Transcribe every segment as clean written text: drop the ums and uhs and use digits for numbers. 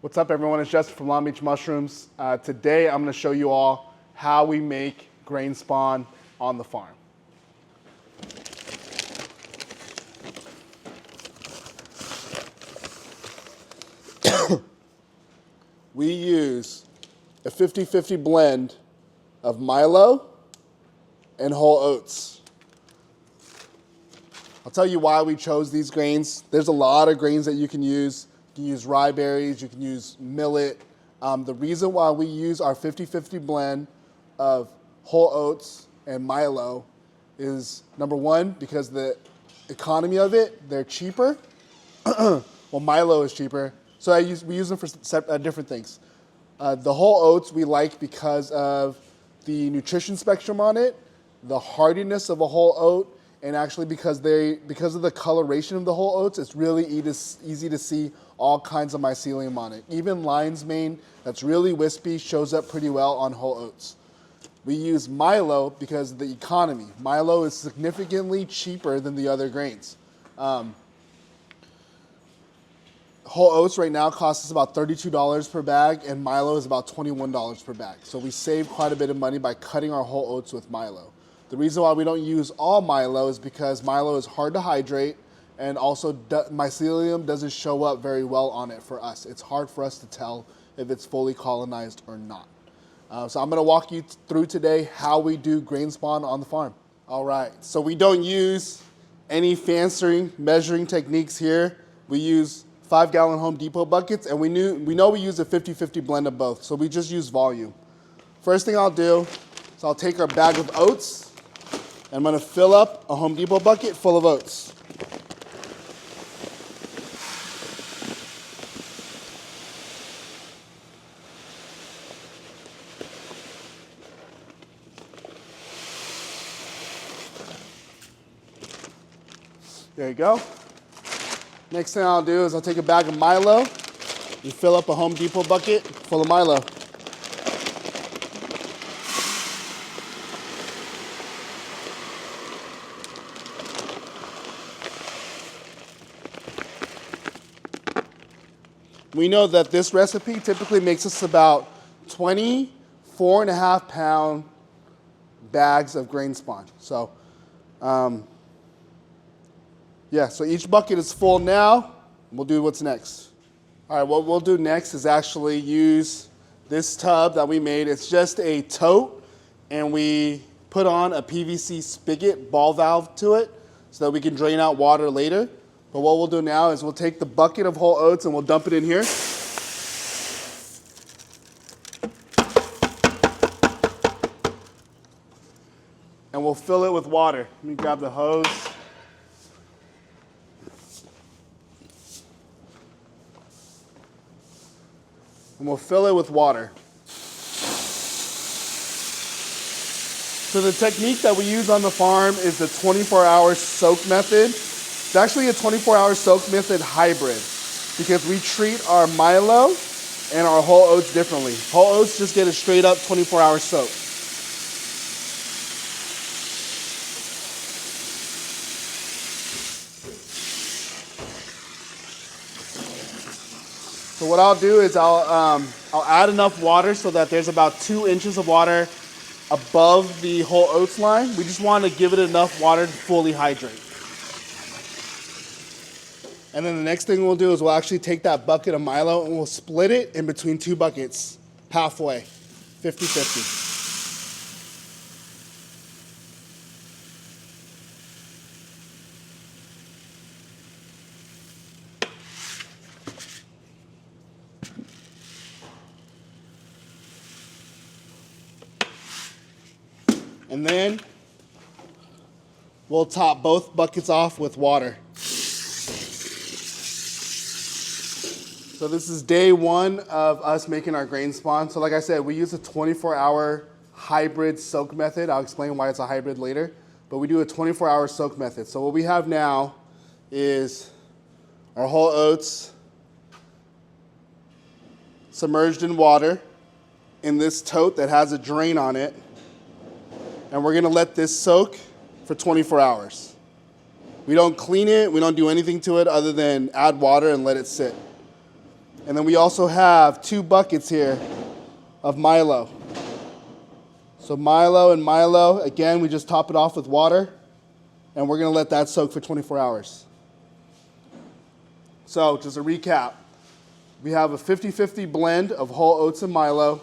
What's up, everyone? It's Justin from Long Beach Mushrooms. Today I'm going to show you all how we make grain spawn on the farm. We use a 50-50 blend of Milo and whole oats. I'll tell you why we chose these grains. There's a lot of grains that you can use. You can use rye berries, you can use millet. The reason why we use our 50-50 blend of whole oats and Milo is, number one, because the economy of it, they're cheaper. Well, Milo is cheaper. So we use them for different things. The whole oats we like because of the nutrition spectrum on it, the hardiness of a whole oat, and actually because of the coloration of the whole oats, it's really easy to see all kinds of mycelium on it. Even lion's mane, that's really wispy, shows up pretty well on whole oats. We use Milo because of the economy. Milo is significantly cheaper than the other grains. Whole oats right now costs us about $32 per bag, and Milo is about $21 per bag. So we save quite a bit of money by cutting our whole oats with Milo. The reason why we don't use all Milo is because Milo is hard to hydrate, and also mycelium doesn't show up very well on it for us. It's hard for us to tell if it's fully colonized or not. So I'm gonna walk you through today how we do grain spawn on the farm. All right, so we don't use any fancy measuring techniques here. We use 5-gallon Home Depot buckets, and we know we use a 50-50 blend of both, so we just use volume. First thing I'll do is I'll take our bag of oats, and I'm gonna fill up a Home Depot bucket full of oats. There you go. Next thing I'll do is I'll take a bag of Milo and fill up a Home Depot bucket full of Milo. We know that this recipe typically makes us about 24.5-pound bags of grain spawn. So, yeah, so each bucket is full now. We'll do what's next. All right, what we'll do next is actually use this tub that we made. It's just a tote, and we put on a PVC spigot ball valve to it so that we can drain out water later. But what we'll do now is we'll take the bucket of whole oats and we'll dump it in here. And we'll fill it with water. Let me grab the hose. And we'll fill it with water. So the technique that we use on the farm is the 24-hour soak method. It's actually a 24-hour soak method hybrid because we treat our Milo and our whole oats differently. Whole oats just get a straight up 24-hour soak. So what I'll do is I'll add enough water so that there's about 2 inches of water above the whole oats line. We just want to give it enough water to fully hydrate. And then the next thing we'll do is we'll actually take that bucket of Milo and we'll split it in between 2 buckets, halfway, 50-50. And then we'll top both buckets off with water. So this is day 1 of us making our grain spawn. So like I said, we use a 24-hour hybrid soak method. I'll explain why it's a hybrid later. But we do a 24-hour soak method. So what we have now is our whole oats submerged in water in this tote that has a drain on it. And we're gonna let this soak for 24 hours. We don't clean it, we don't do anything to it other than add water and let it sit. And then we also have 2 buckets here of Milo. So Milo and Milo, again, we just top it off with water, and we're gonna let that soak for 24 hours. So just a recap, we have a 50-50 blend of whole oats and Milo.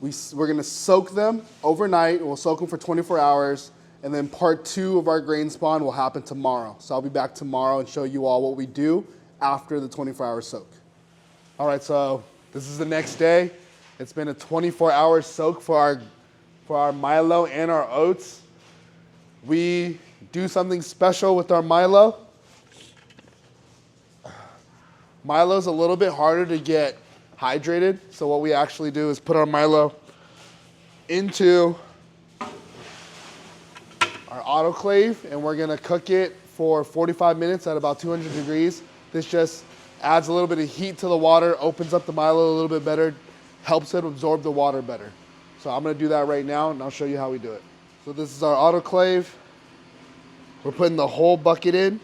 We're gonna soak them overnight, we'll soak them for 24 hours, and then part 2 of our grain spawn will happen tomorrow. So I'll be back tomorrow and show you all what we do after the 24-hour soak. All right, so this is the next day. It's been a 24-hour soak for our Milo and our oats. We do something special with our Milo. Milo's a little bit harder to get hydrated, so what we actually do is put our Milo into our autoclave, and we're gonna cook it for 45 minutes at about 200 degrees. This just adds a little bit of heat to the water, opens up the Milo a little bit better, helps it absorb the water better. So I'm gonna do that right now, and I'll show you how we do it. So this is our autoclave. We're putting the whole bucket in.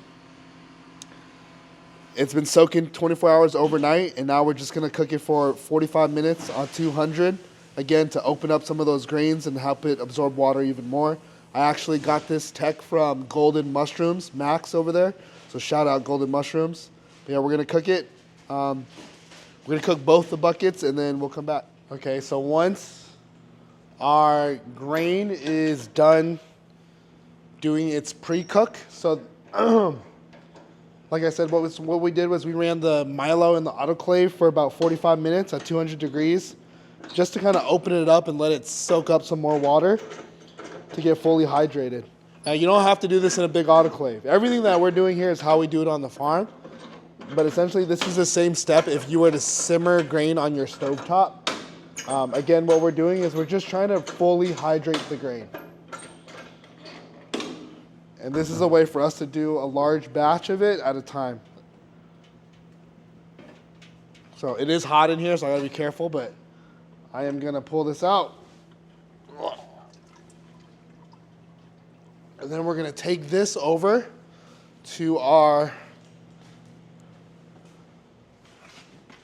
It's been soaking 24 hours overnight, and now we're just gonna cook it for 45 minutes on 200, again, to open up some of those grains and help it absorb water even more. I actually got this tech from Golden Mushrooms, Max over there, so shout out Golden Mushrooms. But yeah, we're gonna cook it. We're gonna cook both the buckets, and then we'll come back. Okay, so once our grain is done doing its pre-cook, so like I said, what we did was we ran the Milo in the autoclave for about 45 minutes at 200 degrees, just to kind of open it up and let it soak up some more water to get fully hydrated. Now, you don't have to do this in a big autoclave. Everything that we're doing here is how we do it on the farm, but essentially this is the same step if you were to simmer grain on your stovetop. Again, what we're doing is we're just trying to fully hydrate the grain. And this is a way for us to do a large batch of it at a time. So it is hot in here, so I gotta be careful, but I am gonna pull this out. And then we're gonna take this over to our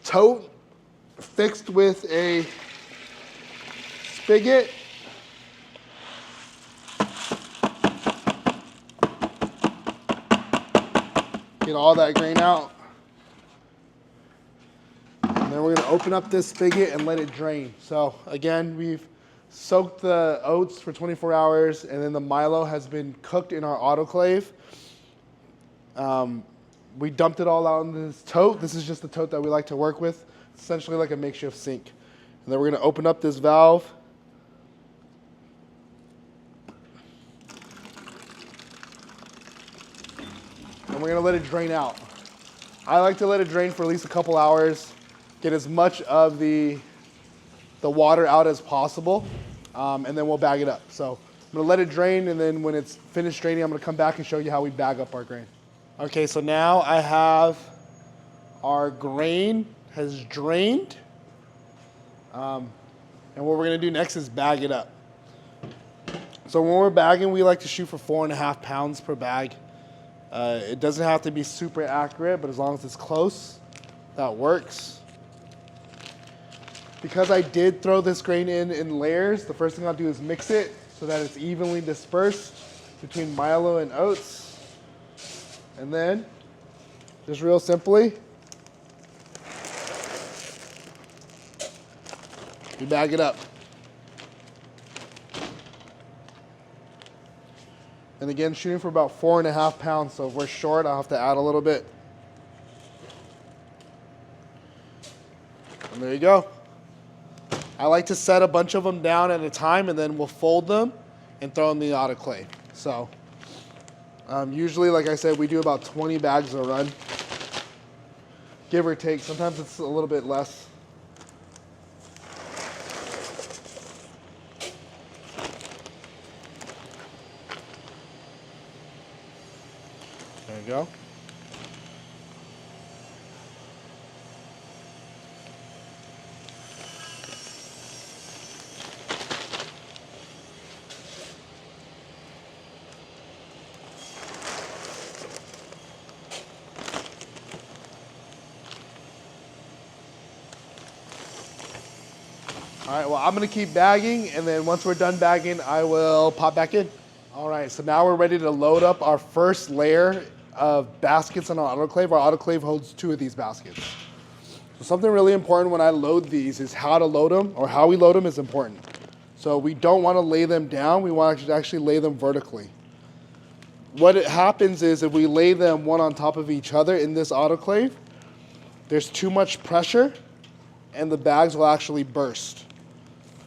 tote fixed with a spigot. Get all that grain out. And then we're gonna open up this spigot and let it drain. So again, we've soaked the oats for 24 hours, and then the Milo has been cooked in our autoclave. We dumped it all out in this tote. This is just the tote that we like to work with. It's essentially like a makeshift sink. And then we're gonna open up this valve. And we're gonna let it drain out. I like to let it drain for at least a couple hours, get as much of the water out as possible, and then we'll bag it up. So I'm gonna let it drain, and then when it's finished draining, I'm gonna come back and show you how we bag up our grain. Okay, so now I have our grain has drained. And what we're gonna do next is bag it up. So when we're bagging, we like to shoot for 4.5 pounds per bag. It doesn't have to be super accurate, but as long as it's close, that works. Because I did throw this grain in layers, the first thing I'll do is mix it so that it's evenly dispersed between Milo and oats. And then, just real simply, we bag it up. And again, shooting for about 4.5 pounds, so if we're short, I'll have to add a little bit. And there you go. I like to set a bunch of them down at a time, and then we'll fold them and throw them in the autoclave. So usually, like I said, we do about 20 bags a run, give or take. Sometimes it's a little bit less. There you go. All right, well, I'm gonna keep bagging, and then once we're done bagging, I will pop back in. All right, so now we're ready to load up our first layer of baskets in our autoclave. Our autoclave holds 2 of these baskets. So something really important when I load these is how to load them, or how we load them is important. So we don't wanna lay them down, we want to actually lay them vertically. What happens is if we lay them one on top of each other in this autoclave, there's too much pressure and the bags will actually burst.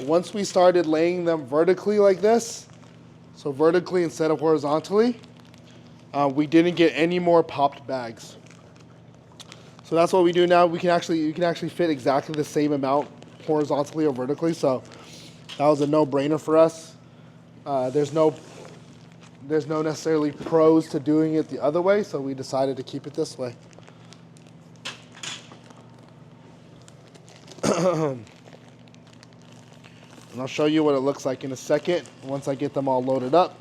Once we started laying them vertically like this, so vertically instead of horizontally, we didn't get any more popped bags. So that's what we do now. You can actually fit exactly the same amount horizontally or vertically. So that was a no-brainer for us. There's no necessarily pros to doing it the other way, so we decided to keep it this way. And I'll show you what it looks like in a second once I get them all loaded up.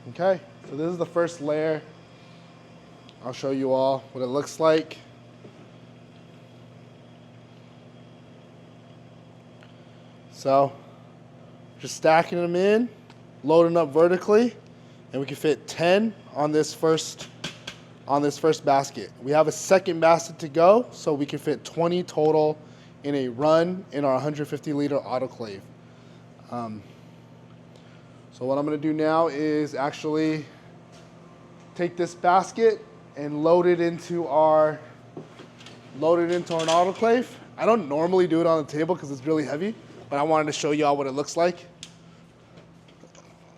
Okay, so this is the first layer. I'll show you all what it looks like. So, just stacking them in, loading up vertically, and we can fit 10 on this first basket. We have a second basket to go, so we can fit 20 total in a run in our 150 liter autoclave. So what I'm gonna do now is actually take this basket and load it into an autoclave. I don't normally do it on the table because it's really heavy, but I wanted to show y'all what it looks like.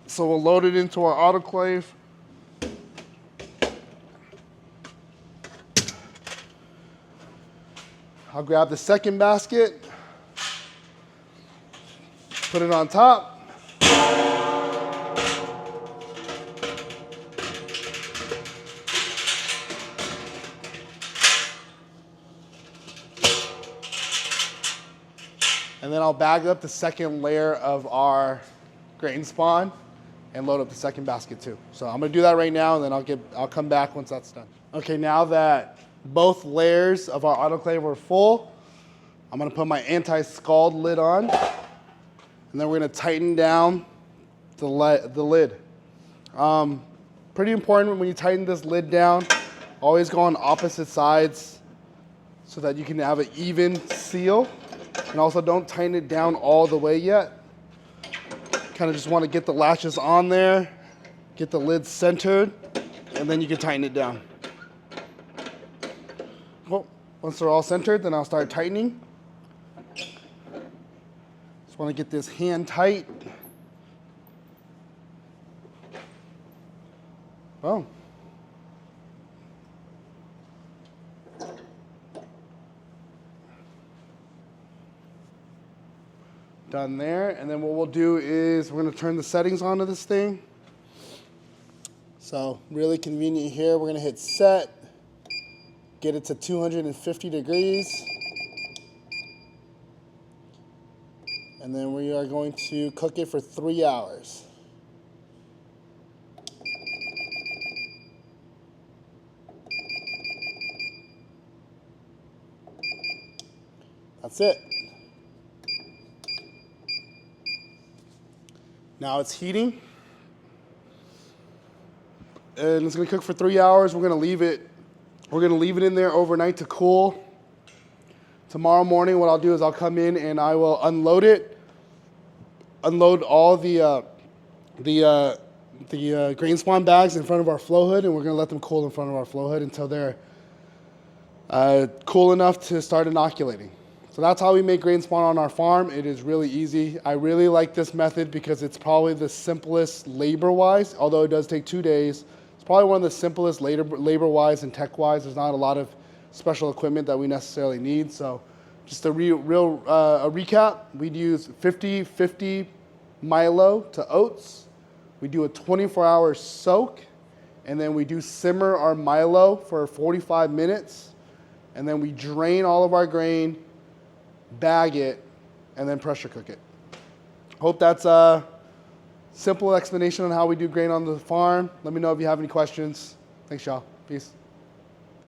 So we'll load it into our autoclave. I'll grab the second basket, put it on top. And then I'll bag up the second layer of our grain spawn and load up the second basket too. So I'm gonna do that right now, and then I'll come back once that's done. Okay, now that both layers of our autoclave are full, I'm gonna put my anti-scald lid on, and then we're gonna tighten down the lid. Pretty important when you tighten this lid down, always go on opposite sides so that you can have an even seal. And also don't tighten it down all the way yet. Kind of just want to get the latches on there, get the lid centered, and then you can tighten it down. Well, once they're all centered, then I'll start tightening. Just want to get this hand tight. Boom. Done there, and then what we'll do is we're gonna turn the settings onto this thing. So really convenient here, we're gonna hit set, get it to 250 degrees, and then we are going to cook it for 3 hours. That's it. Now it's heating, and it's gonna cook for 3 hours. We're gonna leave it in there overnight to cool. Tomorrow morning, what I'll do is I'll come in and I will unload it, unload all the grain spawn bags in front of our flow hood, and we're gonna let them cool in front of our flow hood until they're cool enough to start inoculating. So that's how we make grain spawn on our farm. It is really easy. I really like this method because it's probably the simplest labor-wise, although it does take 2 days. It's probably one of the simplest labor-wise and tech-wise. There's not a lot of special equipment that we necessarily need. So just a recap, we'd use 50-50 Milo to oats. We do a 24-hour soak, and then we do simmer our Milo for 45 minutes, and then we drain all of our grain, bag it, and then pressure cook it. Hope that's simple explanation on how we do grain on the farm. Let me know if you have any questions. Thanks, y'all. Peace.